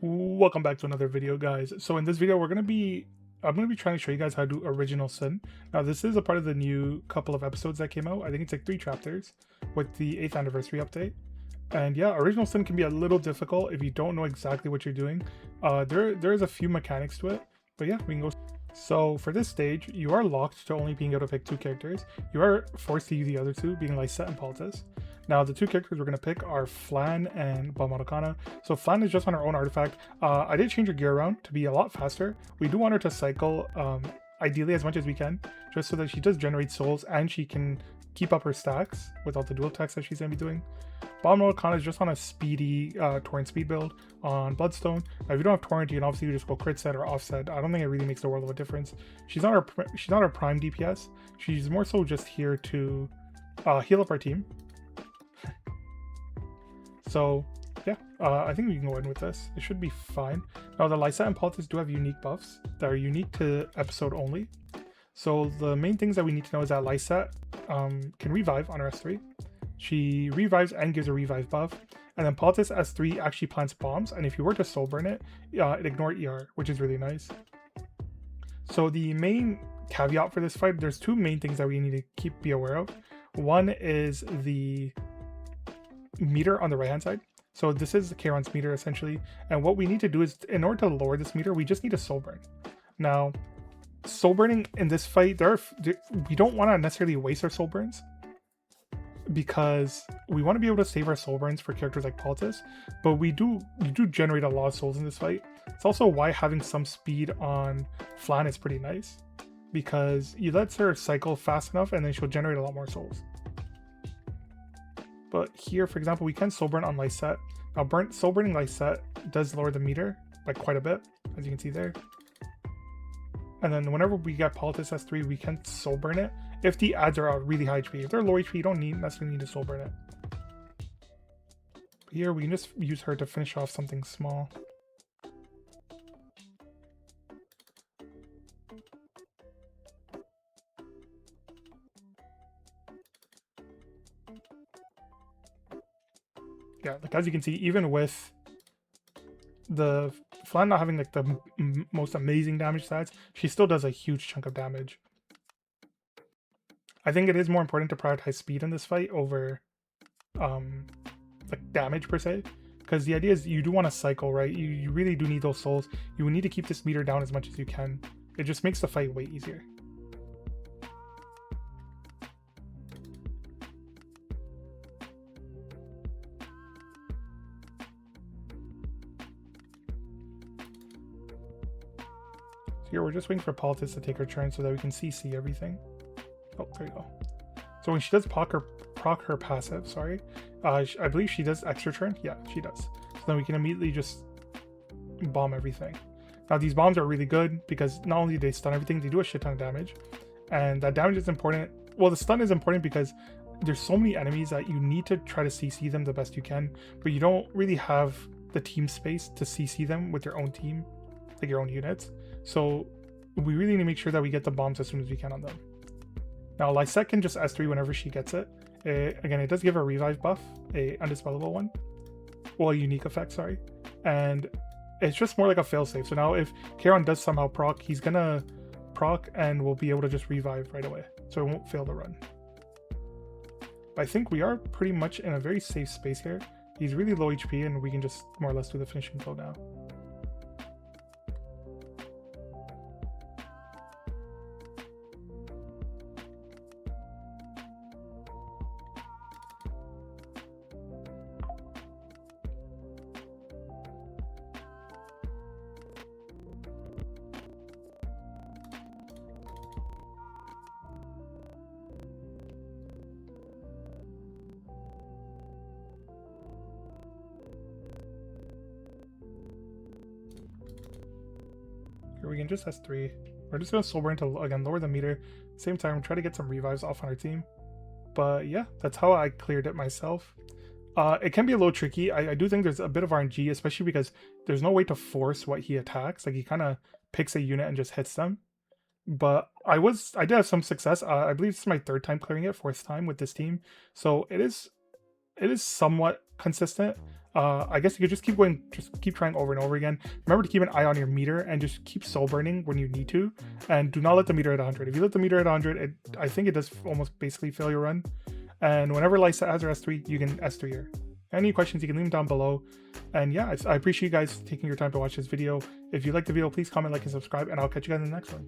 Welcome back to another video, guys. So in this video I'm gonna be trying to show you guys how to do original sin. Now this is a part of the new couple of episodes that came out. I think it's like 3 chapters with the 8th anniversary update. And yeah, original sin can be a little difficult if you don't know exactly what you're doing. There's a few mechanics to it, but yeah, we can go. So for this stage, you are locked to only being able to pick 2 characters. You are forced to use the other 2, being Lysette and Paltis. Now the 2 characters we're going to pick are Flan and Kanna. So Flan is just on her own artifact. I did change her gear around to be a lot faster. We do want her to cycle ideally as much as we can, just so that she does generate souls and she can keep up her stacks with all the dual attacks that she's going to be doing. Kanna is just on a speedy torrent speed build on Bloodstone. Now if you don't have torrent, you can obviously just go crit set or offset. I don't think it really makes the world of a difference. She's not our prime DPS. She's more so just here to heal up our team. So yeah, I think we can go in with this. It should be fine. Now the Lysette and Paltis do have unique buffs that are unique to episode only. So the main things that we need to know is that Lysette can revive on her S3. She revives and gives a revive buff. And then Paltis S3 actually plants bombs, and if you were to soul burn it, it ignores ER, which is really nice. So the main caveat for this fight, there's 2 main things that we need to be aware of. One is the meter on the right hand side. So this is Kayron's meter essentially, and what we need to do is, in order to lower this meter, we just need to soul burn. Now soul burning in this fight, we don't want to necessarily waste our soul burns, because we want to be able to save our soul burns for characters like Paltis, but you do generate a lot of souls in this fight. It's also why having some speed on Flan is pretty nice, because you let her cycle fast enough and then she'll generate a lot more souls. But here, for example, we can soul burn on Lysette. Now soul burning Lysette does lower the meter by quite a bit, as you can see there. And then whenever we get Paltis S3, we can soul burn it if the ads are really high HP. If they're low HP, you don't necessarily need to soul burn it. But here we can just use her to finish off something small. Yeah, like as you can see, even with the Flan not having like the most amazing damage stats, she still does a huge chunk of damage. I think it is more important to prioritize speed in this fight over like damage per se, because the idea is you do want to cycle, right? You really do need those souls. You need to keep this meter down as much as you can. It just makes the fight way easier. Here we're just waiting for Paltis to take her turn so that we can CC everything. Oh, there you go. So when she does proc her passive, sorry, I believe she does extra turn. Yeah, she does. So then we can immediately just bomb everything. Now these bombs are really good because not only do they stun everything, they do a shit ton of damage. And that damage is important. Well, the stun is important because there's so many enemies that you need to try to CC them the best you can, but you don't really have the team space to CC them with your own team, like your own units. So we really need to make sure that we get the bombs as soon as we can on them. Now Lysette can just S3 whenever she gets it. Again, it does give a revive buff, a undispellable one. Well, a unique effect, sorry. And it's just more like a failsafe. So now if Kayron does somehow proc, he's gonna proc and we'll be able to just revive right away. So it won't fail the run. But I think we are pretty much in a very safe space here. He's really low HP and we can just more or less do the finishing blow now. Here we can just S3. We're just going to soul burn to, again, lower the meter. Same time, try to get some revives off on our team. But yeah, that's how I cleared it myself. It can be a little tricky. I do think there's a bit of RNG, especially because there's no way to force what he attacks. Like he kind of picks a unit and just hits them. But I did have some success. I believe this is my 3rd time clearing it, 4th time with this team. So it is somewhat consistent. I guess you could just keep going, just keep trying over and over again. Remember to keep an eye on your meter and just keep soul burning when you need to, and do not let the meter hit 100. If you let the meter hit 100, I think it does almost basically fail your run. And whenever Lysa has her S3, you can S3 her. Any questions, you can leave them down below. And yeah, I appreciate you guys taking your time to watch this video. If you liked the video, please comment, like, and subscribe, and I'll catch you guys in the next one.